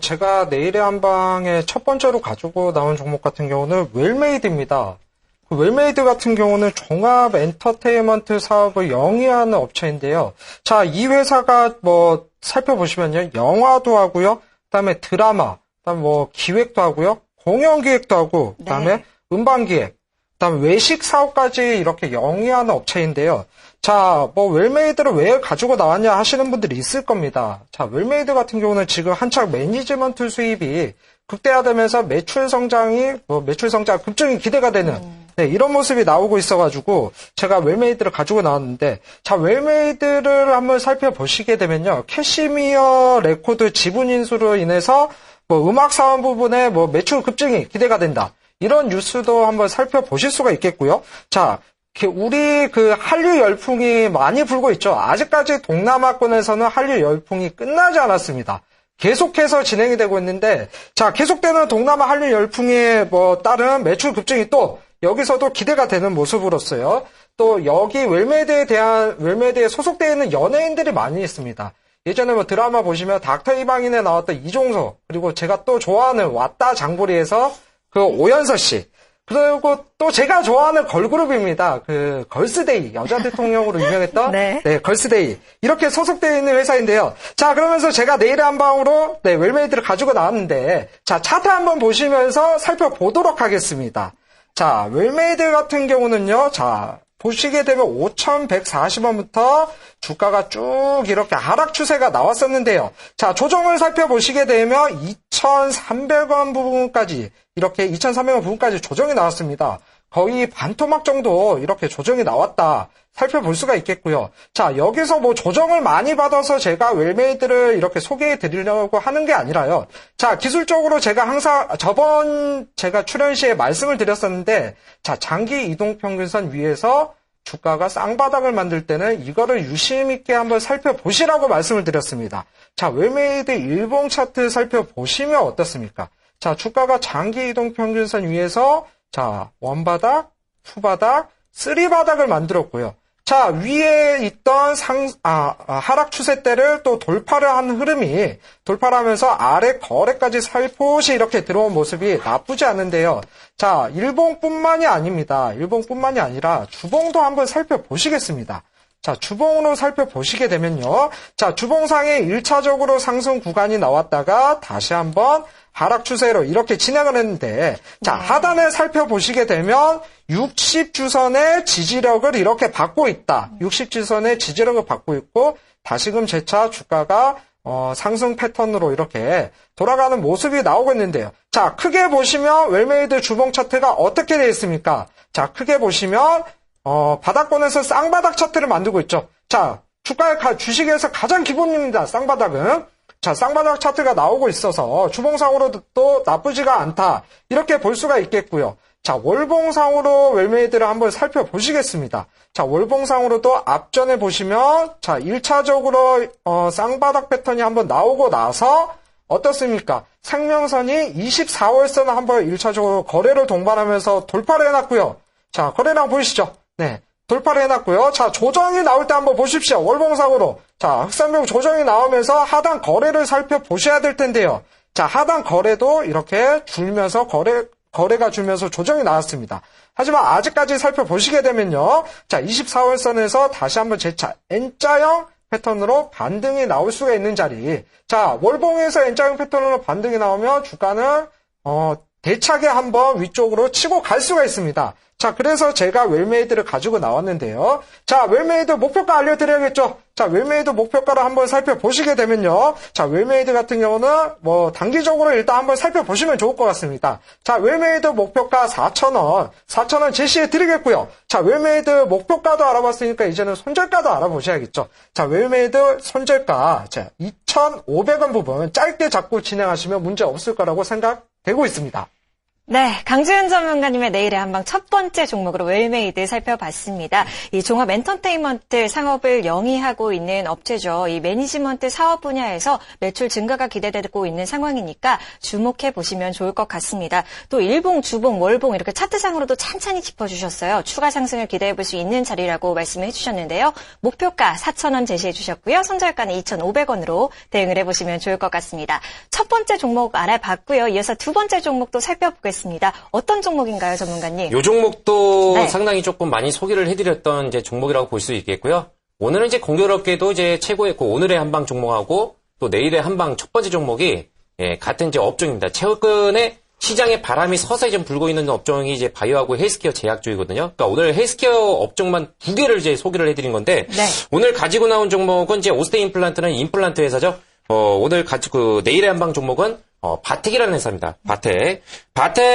제가 내일의 한방에 첫 번째로 가지고 나온 종목 같은 경우는 웰메이드입니다. 웰메이드 같은 경우는 종합 엔터테인먼트 사업을 영위하는 업체인데요. 자, 이 회사가 살펴보시면요. 영화도 하고요. 그다음에 드라마, 그다음에 기획도 하고요. 공연 기획도 하고, 그다음에 네. 음반 기획, 그다음에 외식 사업까지 이렇게 영위하는 업체인데요. 자, 웰메이드를 왜 가지고 나왔냐 하시는 분들이 있을 겁니다. 자, 웰메이드 같은 경우는 지금 한창 매니지먼트 수입이 극대화되면서 매출 성장 급증이 기대가 되는 이런 모습이 나오고 있어가지고 제가 웰메이드를 가지고 나왔는데, 자, 웰메이드를 한번 살펴보시게 되면요. 캐시미어 레코드 지분 인수로 인해서 음악 사업 부분에 매출 급증이 기대가 된다. 이런 뉴스도 한번 살펴보실 수가 있겠고요. 자, 우리 한류 열풍이 많이 불고 있죠. 아직까지 동남아권에서는 한류 열풍이 끝나지 않았습니다. 계속해서 진행이 되고 있는데, 자, 계속되는 동남아 한류 열풍에 따른 매출 급증이 또 여기서도 기대가 되는 모습으로서요. 또 여기 웰메이드에 소속되어 있는 연예인들이 많이 있습니다. 예전에 드라마 보시면 닥터 이방인에 나왔던 이종석, 그리고 제가 또 좋아하는 왔다 장보리에서 오연서 씨, 그리고 또 제가 좋아하는 걸그룹입니다. 걸스데이, 여자 대통령으로 유명했던 네, 걸스데이. 이렇게 소속되어 있는 회사인데요. 자, 그러면서 제가 내일의 한방으로 웰메이드를 가지고 나왔는데, 자, 차트 한번 보시면서 살펴보도록 하겠습니다. 자, 웰메이드 같은 경우는요, 자, 보시게 되면 5,140원부터 주가가 쭉 이렇게 하락 추세가 나왔었는데요. 자, 조정을 살펴보시게 되면 2,300원 부분까지, 이렇게 2,300원 부분까지 조정이 나왔습니다. 거의 반토막 정도 이렇게 조정이 나왔다 살펴볼 수가 있겠고요. 자, 여기서 조정을 많이 받아서 제가 웰메이드를 이렇게 소개해 드리려고 하는 게 아니라요. 자, 기술적으로 제가 항상 제가 출연 시에 말씀을 드렸었는데, 자, 장기 이동평균선 위에서 주가가 쌍바닥을 만들 때는 이거를 유심 있게 한번 살펴보시라고 말씀을 드렸습니다. 자, 웰메이드 일봉 차트 살펴보시면 어떻습니까? 자, 주가가 장기 이동평균선 위에서 자, 원바닥, 투바닥, 쓰리바닥을 만들었고요. 자, 위에 있던 하락 추세대를 또 돌파를 한 흐름이 돌파를 하면서 아래 거래까지 살포시 이렇게 들어온 모습이 나쁘지 않은데요. 자, 일봉뿐만이 아닙니다. 일봉뿐만이 아니라 주봉도 한번 살펴보시겠습니다. 자, 주봉으로 살펴보시게 되면요. 자, 주봉상에 1차적으로 상승 구간이 나왔다가 다시 한번 하락 추세로 이렇게 진행을 했는데, 자, 하단에 살펴보시게 되면 60주선의 지지력을 이렇게 받고 있다. 60주선의 지지력을 받고 있고, 다시금 재차 주가가 상승 패턴으로 이렇게 돌아가는 모습이 나오고 있는데요. 자, 크게 보시면 웰메이드 주봉 차트가 어떻게 되어 있습니까? 자, 크게 보시면 바닥권에서 쌍바닥 차트를 만들고 있죠. 자, 주식에서 가장 기본입니다. 쌍바닥은. 자, 쌍바닥 차트가 나오고 있어서 주봉상으로도 또 나쁘지가 않다. 이렇게 볼 수가 있겠고요. 자, 월봉상으로 웰메이드를 한번 살펴보시겠습니다. 자, 월봉상으로도 앞전에 보시면, 자, 1차적으로, 쌍바닥 패턴이 한번 나오고 나서, 어떻습니까? 생명선이 24월선을 한번 1차적으로 거래를 동반하면서 돌파를 해놨고요. 자, 거래량 보이시죠? 네. 돌파를 해놨고요. 자, 조정이 나올 때 한번 보십시오. 월봉상으로. 자, 흑산병 조정이 나오면서 하단 거래를 살펴보셔야 될 텐데요. 자, 하단 거래도 이렇게 줄면서 거래가 줄면서 조정이 나왔습니다. 하지만 아직까지 살펴보시게 되면요. 자, 24월선에서 다시 한번 재차 N자형 패턴으로 반등이 나올 수가 있는 자리. 자, 월봉에서 N자형 패턴으로 반등이 나오면 주가는 대차게 한번 위쪽으로 치고 갈 수가 있습니다. 자, 그래서 제가 웰메이드를 가지고 나왔는데요. 자, 웰메이드 목표가 알려드려야겠죠? 자, 웰메이드 목표가를 한번 살펴보시게 되면요. 자, 웰메이드 같은 경우는 단기적으로 일단 한번 살펴보시면 좋을 것 같습니다. 자, 웰메이드 목표가 4,000원. 4,000원 제시해 드리겠고요. 자, 웰메이드 목표가도 알아봤으니까 이제는 손절가도 알아보셔야겠죠. 자, 웰메이드 손절가. 자, 2,500원 부분 짧게 잡고 진행하시면 문제 없을 거라고 생각되고 있습니다. 네, 강주현 전문가님의 내일의 한방 첫 번째 종목으로 웰메이드 살펴봤습니다. 이 종합 엔터테인먼트 상업을 영위하고 있는 업체죠. 이 매니지먼트 사업 분야에서 매출 증가가 기대되고 있는 상황이니까 주목해 보시면 좋을 것 같습니다. 또 일봉, 주봉, 월봉 이렇게 차트상으로도 찬찬히 짚어주셨어요. 추가 상승을 기대해 볼 수 있는 자리라고 말씀을 해주셨는데요. 목표가 4,000원 제시해 주셨고요. 손절가는 2,500원으로 대응을 해보시면 좋을 것 같습니다. 첫 번째 종목 알아봤고요. 이어서 두 번째 종목도 살펴보겠습니다. 어떤 종목인가요, 전문가님? 이 종목도 네. 상당히 조금 많이 소개를 해드렸던 이제 종목이라고 볼 수 있겠고요. 오늘은 이제 공교롭게도 이제 최고의 오늘의 한방 종목하고 또 내일의 한방 첫 번째 종목이 같은 이제 업종입니다. 최근에 시장에 바람이 서서히 좀 불고 있는 업종이 이제 바이오하고 헬스케어 제약 쪽이거든요. 그러니까 오늘 헬스케어 업종만 두 개를 이제 소개를 해드린 건데 네. 오늘 가지고 나온 종목은 이제 오스테인 임플란트는 임플란트 회사죠. 오늘 내일의 한방 종목은 바텍이라는 회사입니다. 바텍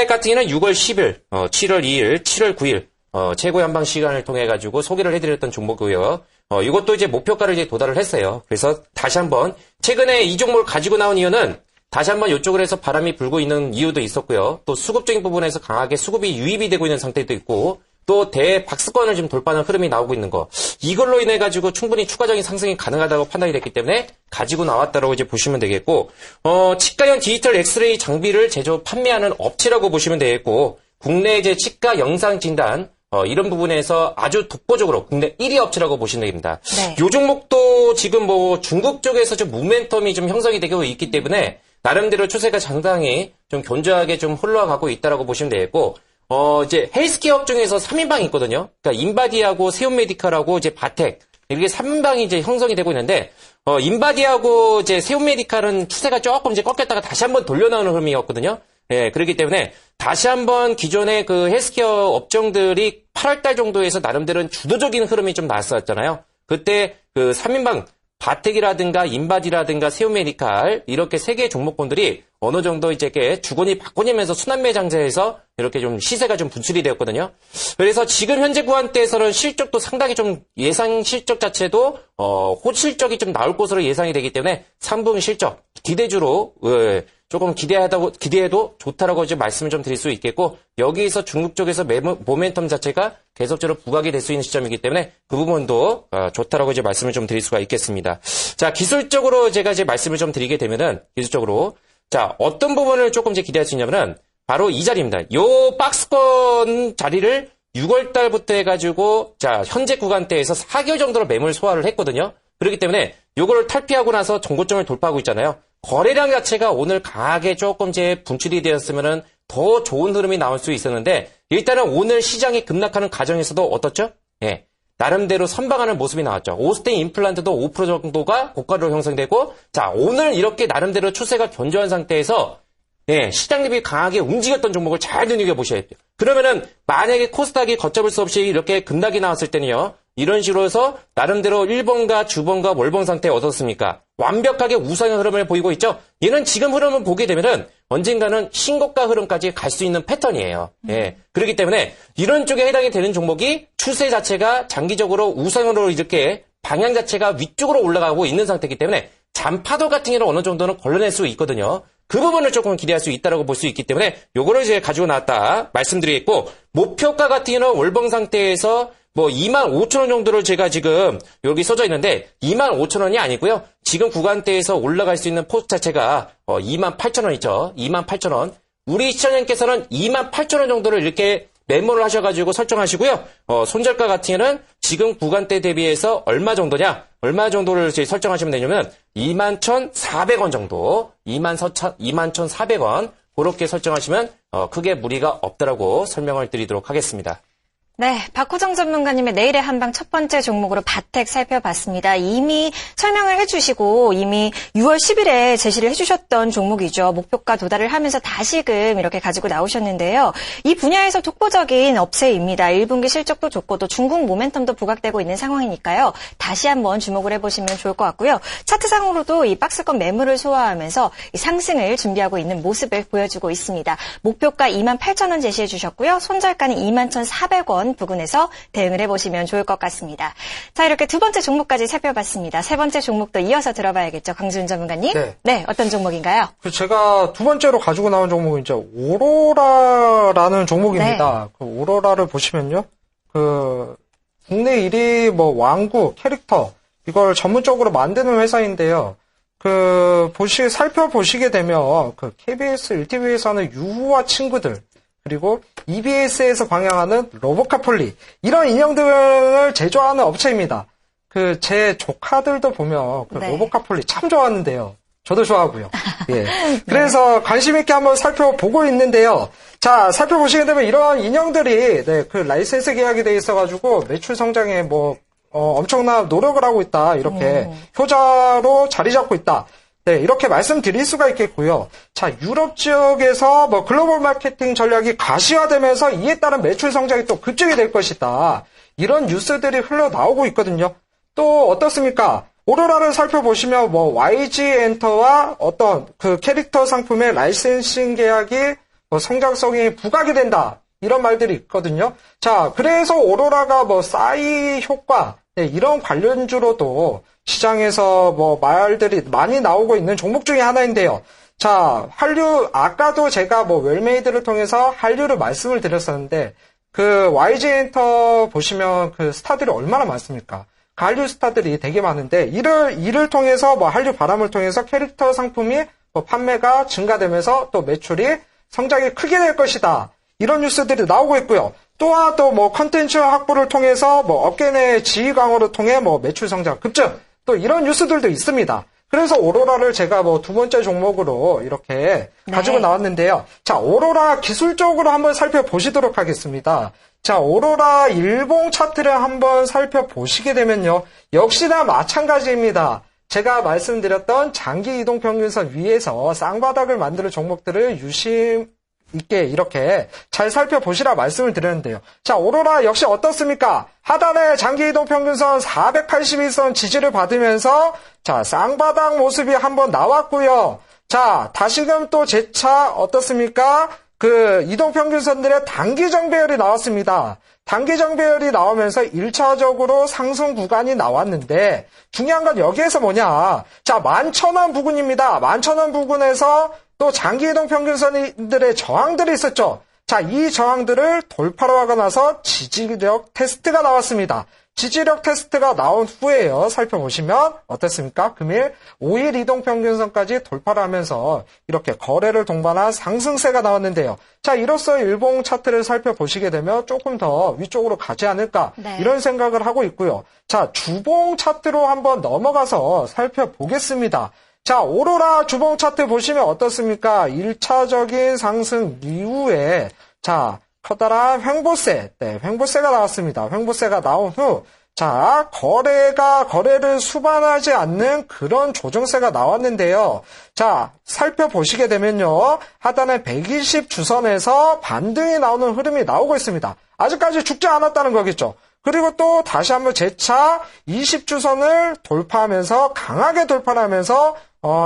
같은 경우는 6월 10일, 7월 2일, 7월 9일 최고의 한방 시간을 통해 가지고 소개를 해드렸던 종목이고요. 이것도 이제 목표가를 이제 도달을 했어요. 그래서 다시 한번 최근에 이 종목을 가지고 나온 이유는 다시 한번 이쪽으로 해서 바람이 불고 있는 이유도 있었고요. 또 수급적인 부분에서 강하게 수급이 유입이 되고 있는 상태도 있고 또 대박스권을 지금 돌파하는 흐름이 나오고 있는 거. 이걸로 인해 가지고 충분히 추가적인 상승이 가능하다고 판단이 됐기 때문에 가지고 나왔다라고 이제 보시면 되겠고, 치과형 디지털 엑스레이 장비를 제조 판매하는 업체라고 보시면 되겠고, 국내 이제 치과 영상 진단, 이런 부분에서 아주 독보적으로 국내 1위 업체라고 보시면 됩니다. 네. 요 종목도 지금 중국 쪽에서 좀 모멘텀이 좀 형성이 되고 있기 때문에 나름대로 추세가 상당히 좀 견조하게 좀 흘러가고 있다라고 보시면 되겠고, 이제 헬스케어 업종에서 3인방이 있거든요. 그러니까 인바디하고 세온메디칼하고 이제 바텍 이렇게 3인방이 이제 형성이 되고 있는데 인바디하고 이제 세온메디칼은 추세가 조금 이제 꺾였다가 다시 한번 돌려나오는 흐름이었거든요. 예, 그렇기 때문에 다시 한번 기존의 그 헬스케어 업종들이 8월달 정도에서 나름대로 주도적인 흐름이 좀 나왔었잖아요. 그때 그 3인방 바텍이라든가 인바디라든가 세온메디칼 이렇게 세 개의 종목군들이 어느 정도 이제 주거니 받거니면서 순환매 장세에서 이렇게 좀 시세가 좀 분출이 되었거든요. 그래서 지금 현재 구간대에서는 실적도 상당히 좀 예상 실적 자체도 호실적이 좀 나올 것으로 예상이 되기 때문에 3분기 실적 기대주로 조금 기대해도 좋다라고 이제 말씀을 좀 드릴 수 있겠고, 여기서 중국 쪽에서 모멘텀 자체가 계속적으로 부각이 될 수 있는 시점이기 때문에 그 부분도 좋다라고 이제 말씀을 좀 드릴 수가 있겠습니다. 자, 기술적으로 제가 이제 말씀을 좀 드리게 되면은 기술적으로 자, 어떤 부분을 조금 이제 기대할 수 있냐면은 바로 이 자리입니다. 요 박스권 자리를 6월 달부터 해가지고 자, 현재 구간대에서 4개월 정도로 매물 소화를 했거든요. 그렇기 때문에 요거를 탈피하고 나서 정고점을 돌파하고 있잖아요. 거래량 자체가 오늘 강하게 조금 이제 분출이 되었으면은 더 좋은 흐름이 나올 수 있었는데, 일단은 오늘 시장이 급락하는 과정에서도 어떻죠? 예. 나름대로 선방하는 모습이 나왔죠. 오스테인 임플란트도 5% 정도가 고가로 형성되고, 자, 오늘 이렇게 나름대로 추세가 견조한 상태에서, 예, 시장 대비 강하게 움직였던 종목을 잘 눈여겨보셔야 돼요. 그러면은, 만약에 코스닥이 걷잡을 수 없이 이렇게 급락이 나왔을 때는요, 이런 식으로 해서 나름대로 1번가 주봉과 월봉 상태에 어떻습니까? 완벽하게 우상의 흐름을 보이고 있죠? 얘는 지금 흐름을 보게 되면은 언젠가는 신고가 흐름까지 갈 수 있는 패턴이에요. 예. 그렇기 때문에 이런 쪽에 해당이 되는 종목이 추세 자체가 장기적으로 우상으로 이렇게 방향 자체가 위쪽으로 올라가고 있는 상태이기 때문에 잔파도 같은 경우는 어느 정도는 걸러낼 수 있거든요. 그 부분을 조금 기대할 수 있다라고 볼 수 있기 때문에 요거를 이제 가지고 나왔다 말씀드리겠고, 목표가 같은 경우는 월봉 상태에서 25,000원 정도를 제가 지금 여기 써져 있는데 25,000원이 아니고요. 지금 구간대에서 올라갈 수 있는 포스 자체가 28,000원이죠. 28,000원. 우리 시청자님께서는 28,000원 정도를 이렇게 메모를 하셔가지고 설정하시고요. 손절가 같은 경우는 지금 구간대 대비해서 얼마 정도냐? 얼마 정도를 설정하시면 되냐면 21,400원 정도. 21,400원. 그렇게 설정하시면 크게 무리가 없다라고 설명을 드리도록 하겠습니다. 네, 박호정 전문가님의 내일의 한방 첫 번째 종목으로 바텍 살펴봤습니다. 이미 설명을 해주시고 이미 6월 10일에 제시를 해주셨던 종목이죠. 목표가 도달을 하면서 다시금 이렇게 가지고 나오셨는데요. 이 분야에서 독보적인 업체입니다. 1분기 실적도 좋고 또 중국 모멘텀도 부각되고 있는 상황이니까요. 다시 한번 주목을 해보시면 좋을 것 같고요. 차트상으로도 이 박스권 매물을 소화하면서 이 상승을 준비하고 있는 모습을 보여주고 있습니다. 목표가 28,000원 제시해 주셨고요. 손절가는 21,400원 14,000원 부근에서 대응을 해보시면 좋을 것 같습니다. 자, 이렇게 두 번째 종목까지 살펴봤습니다. 세 번째 종목도 이어서 들어봐야겠죠. 강준 전문가님. 네. 어떤 종목인가요? 제가 두 번째로 가지고 나온 종목은 이제 오로라라는 종목입니다. 그 오로라를 보시면요. 국내 1위 왕구 캐릭터 이걸 전문적으로 만드는 회사인데요. 살펴보시게 되면 KBS 1TV에서는 유후와 친구들 그리고 EBS에서 방영하는 로보카폴리 이런 인형들을 제조하는 업체입니다. 제 조카들도 보면 네. 로보카폴리 참 좋아하는데요. 저도 좋아하고요. 예. 그래서 관심 있게 한번 살펴보고 있는데요. 자, 살펴보시게 되면 이런 인형들이 라이센스 계약이 돼 있어가지고 매출 성장에 엄청난 노력을 하고 있다. 이렇게 효자로 자리 잡고 있다. 네, 이렇게 말씀드릴 수가 있겠고요. 자, 유럽 지역에서 글로벌 마케팅 전략이 가시화되면서 이에 따른 매출 성장이 또 급증이 될 것이다. 이런 뉴스들이 흘러나오고 있거든요. 또 어떻습니까? 오로라를 살펴보시면 YG엔터와 어떤 캐릭터 상품의 라이센싱 계약이 성장성이 부각이 된다. 이런 말들이 있거든요. 자, 그래서 오로라가 싸이 효과, 이런 관련주로도 시장에서 말들이 많이 나오고 있는 종목 중에 하나인데요. 자, 아까도 제가 웰메이드를 통해서 한류를 말씀을 드렸었는데, YG엔터 보시면 스타들이 얼마나 많습니까? 한류 스타들이 되게 많은데, 이를 통해서 한류 바람을 통해서 캐릭터 상품이 판매가 증가되면서 또 매출이 성장이 크게 될 것이다. 이런 뉴스들이 나오고 있고요. 또한 컨텐츠 확보를 통해서 업계 내 지위 강화를 통해 매출 성장 급증 또 이런 뉴스들도 있습니다. 그래서 오로라를 제가 두 번째 종목으로 이렇게 가지고 나왔는데요. 자, 오로라 기술적으로 한번 살펴보시도록 하겠습니다. 자, 오로라 일봉 차트를 한번 살펴보시게 되면요. 역시나 마찬가지입니다. 제가 말씀드렸던 장기 이동 평균선 위에서 쌍바닥을 만드는 종목들을 유심 있게 이렇게 잘 살펴보시라 말씀을 드렸는데요. 자, 오로라 역시 어떻습니까? 하단에 장기 이동 평균선 482선 지지를 받으면서 자, 쌍바닥 모습이 한번 나왔고요. 자, 다시금 또 재차 어떻습니까? 이동 평균선들의 단기 정배열이 나왔습니다. 단기 정배열이 나오면서 1차적으로 상승 구간이 나왔는데 중요한 건 여기에서 뭐냐? 자, 11,000원 부근입니다. 11,000원 부근에서 또 장기 이동 평균선들의 저항들이 있었죠. 자, 이 저항들을 돌파로 하고 나서 지지력 테스트가 나왔습니다. 지지력 테스트가 나온 후에요. 살펴보시면 어떻습니까? 금일 5일 이동평균선까지 돌파를 하면서 이렇게 거래를 동반한 상승세가 나왔는데요. 자, 이로써 일봉 차트를 살펴보시게 되면 조금 더 위쪽으로 가지 않을까 이런 생각을 하고 있고요. 자, 주봉 차트로 한번 넘어가서 살펴보겠습니다. 자, 오로라 주봉 차트 보시면 어떻습니까? 1차적인 상승 이후에 자, 커다란 횡보세, 횡보세가 나왔습니다. 횡보세가 나온 후, 자, 거래를 수반하지 않는 그런 조정세가 나왔는데요. 자, 살펴보시게 되면요. 하단에 120 주선에서 반등이 나오는 흐름이 나오고 있습니다. 아직까지 죽지 않았다는 거겠죠. 그리고 또 다시 한번 재차 20주선을 돌파하면서 강하게 돌파를 하면서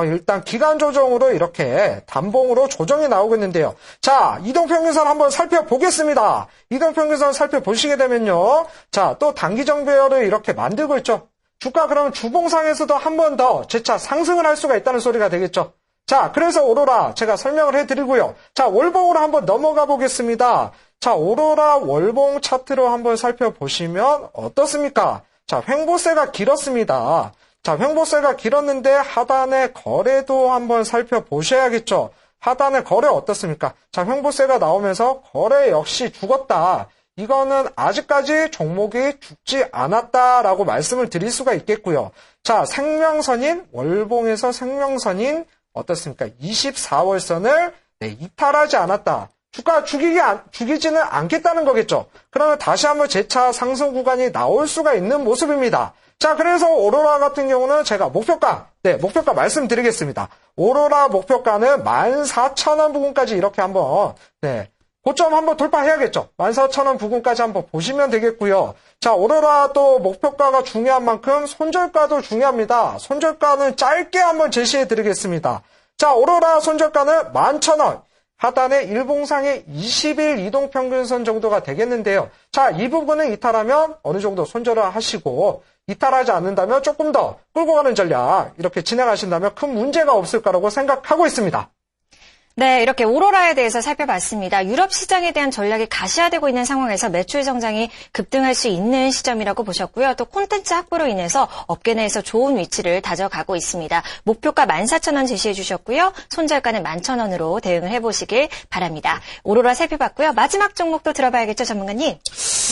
일단 기간 조정으로 이렇게 단봉으로 조정이 나오고 있는데요. 자, 이동평균선 한번 살펴보겠습니다. 이동평균선 살펴보시게 되면요. 자, 또 단기 정배열을 이렇게 만들고 있죠. 주가 그러면 주봉상에서도 한 번 더 재차 상승을 할 수가 있다는 소리가 되겠죠. 자, 그래서 오로라 제가 설명을 해드리고요. 자, 월봉으로 한번 넘어가 보겠습니다. 자, 오로라 월봉 차트로 한번 살펴보시면 어떻습니까? 자, 횡보세가 길었습니다. 자, 횡보세가 길었는데 하단의 거래도 한번 살펴보셔야겠죠. 하단의 거래 어떻습니까? 자, 횡보세가 나오면서 거래 역시 죽었다. 이거는 아직까지 종목이 죽지 않았다라고 말씀을 드릴 수가 있겠고요. 자, 생명선인 월봉에서 생명선인 어떻습니까? 24월선을 이탈하지 않았다. 주가 죽이지는 않겠다는 거겠죠. 그러면 다시 한번 재차 상승 구간이 나올 수가 있는 모습입니다. 자, 그래서 오로라 같은 경우는 제가 목표가 말씀드리겠습니다. 오로라 목표가는 14,000원 부근까지 이렇게 한번, 고점 한번 돌파해야겠죠. 14,000원 부근까지 한번 보시면 되겠고요. 자, 오로라 또 목표가가 중요한 만큼 손절가도 중요합니다. 손절가는 짧게 한번 제시해 드리겠습니다. 자, 오로라 손절가는 11,000원. 하단의 일봉상의 20일 이동평균선 정도가 되겠는데요. 자, 이 부분은 이탈하면 어느 정도 손절을 하시고 이탈하지 않는다면 조금 더 끌고 가는 전략 이렇게 진행하신다면 큰 문제가 없을 거라고 생각하고 있습니다. 네, 이렇게 오로라에 대해서 살펴봤습니다. 유럽 시장에 대한 전략이 가시화되고 있는 상황에서 매출 성장이 급등할 수 있는 시점이라고 보셨고요. 또 콘텐츠 확보로 인해서 업계 내에서 좋은 위치를 다져가고 있습니다. 목표가 14,000원 제시해 주셨고요. 손절가는 11,000원으로 대응을 해보시길 바랍니다. 오로라 살펴봤고요. 마지막 종목도 들어봐야겠죠, 전문가님?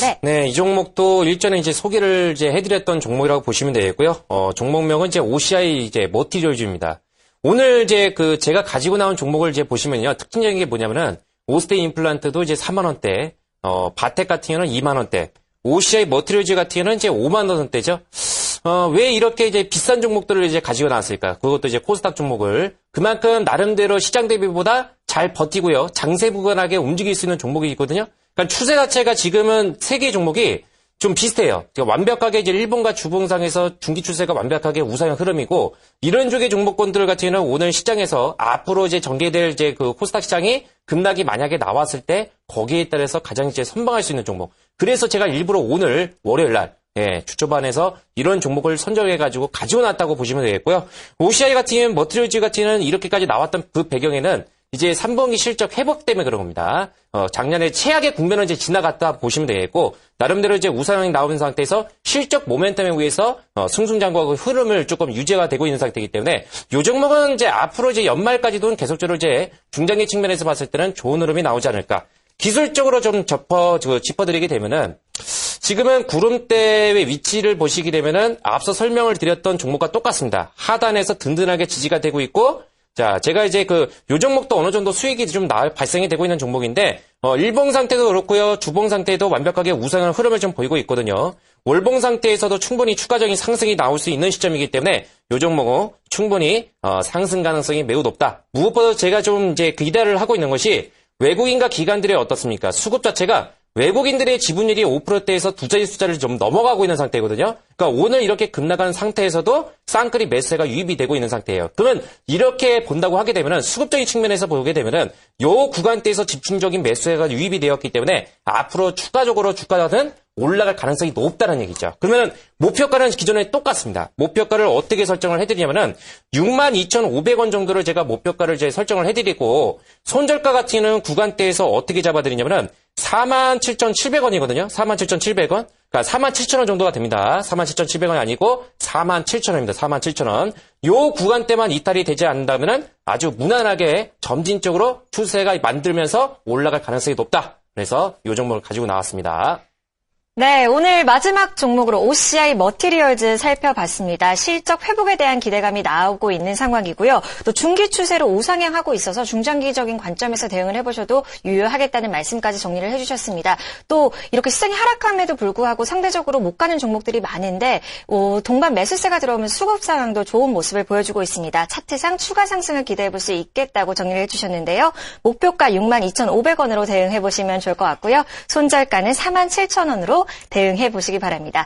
네. 네, 이 종목도 일전에 이제 소개를 이제 해드렸던 종목이라고 보시면 되겠고요. 종목명은 이제 OCI 이제 머티리얼즈입니다. 오늘 이제 제가 가지고 나온 종목을 이제 보시면요. 특징적인 게 뭐냐면은, 오스테이 임플란트도 이제 4만원대, 바텍 같은 경우는 2만원대, OCI 머티리얼즈 같은 경우는 이제 5만원대죠. 왜 이렇게 이제 비싼 종목들을 이제 가지고 나왔을까? 그것도 이제 코스닥 종목을. 그만큼 나름대로 시장 대비보다 잘 버티고요. 장세부건하게 움직일 수 있는 종목이 있거든요. 그러니까 추세 자체가 지금은 세 개의 종목이 좀 비슷해요. 그러니까 완벽하게 이제 일본과 주봉상에서 중기 추세가 완벽하게 우상향 흐름이고, 이런 쪽의 종목군들 같은 경우는 오늘 시장에서 앞으로 이제 전개될 이제 코스닥 시장이 급락이 만약에 나왔을 때 거기에 따라서 가장 이제 선방할 수 있는 종목. 그래서 제가 일부러 오늘 월요일 날 주초반에서 이런 종목을 선정해가지고 가지고 나왔다고 보시면 되겠고요. OCI 같은 경우는 머티리얼즈 같은 경우는 이렇게까지 나왔던 그 배경에는 이제 3분기 실적 회복 때문에 그런 겁니다. 작년에 최악의 국면을 이제 지나갔다 보시면 되겠고, 나름대로 이제 우상향이 나오는 상태에서 실적 모멘텀에 의해서 승승장구하고 흐름을 조금 유지가 되고 있는 상태이기 때문에 이 종목은 이제 앞으로 이제 연말까지도 계속적으로 이제 중장기 측면에서 봤을 때는 좋은 흐름이 나오지 않을까. 기술적으로 좀 짚어드리게 되면은, 지금은 구름대의 위치를 보시게 되면은 앞서 설명을 드렸던 종목과 똑같습니다. 하단에서 든든하게 지지가 되고 있고, 자, 제가 이제 요 종목도 어느 정도 수익이 좀 발생이 되고 있는 종목인데, 일봉 상태도 그렇고요, 주봉 상태도 완벽하게 우상향 흐름을 좀 보이고 있거든요. 월봉 상태에서도 충분히 추가적인 상승이 나올 수 있는 시점이기 때문에, 요 종목은 충분히, 상승 가능성이 매우 높다. 무엇보다 제가 좀 이제 기대를 하고 있는 것이, 외국인과 기관들의 어떻습니까? 수급 자체가 외국인들의 지분율이 5%대에서 두 자리 숫자를 좀 넘어가고 있는 상태거든요. 그러니까 오늘 이렇게 급락하는 상태에서도 쌍끌이 매수세가 유입이 되고 있는 상태예요. 그러면 이렇게 본다고 하게 되면은 수급적인 측면에서 보게 되면은 요 구간대에서 집중적인 매수세가 유입이 되었기 때문에 앞으로 추가적으로 주가는 올라갈 가능성이 높다는 얘기죠. 그러면 목표가는 기존에 똑같습니다. 목표가를 어떻게 설정을 해드리냐면은 62,500원 정도를 제가 목표가를 이제 설정을 해드리고, 손절가 같은 경우는 구간대에서 어떻게 잡아드리냐면은 47,700원이거든요. 47,700원. 그러니까 47,000원 정도가 됩니다. 47,700원이 아니고 47,000원입니다. 47,000원. 요 구간대만 이탈이 되지 않는다면은 아주 무난하게 점진적으로 추세가 만들면서 올라갈 가능성이 높다. 그래서 요 종목을 가지고 나왔습니다. 네, 오늘 마지막 종목으로 OCI 머티리얼즈 살펴봤습니다. 실적 회복에 대한 기대감이 나오고 있는 상황이고요. 또 중기 추세로 우상향하고 있어서 중장기적인 관점에서 대응을 해보셔도 유효하겠다는 말씀까지 정리를 해주셨습니다. 또 이렇게 시장이 하락함에도 불구하고 상대적으로 못 가는 종목들이 많은데 동반 매수세가 들어오면 수급 상황도 좋은 모습을 보여주고 있습니다. 차트상 추가 상승을 기대해볼 수 있겠다고 정리를 해주셨는데요. 목표가 62,500원으로 대응해보시면 좋을 것 같고요. 손절가는 47,000원으로 대응해 보시기 바랍니다.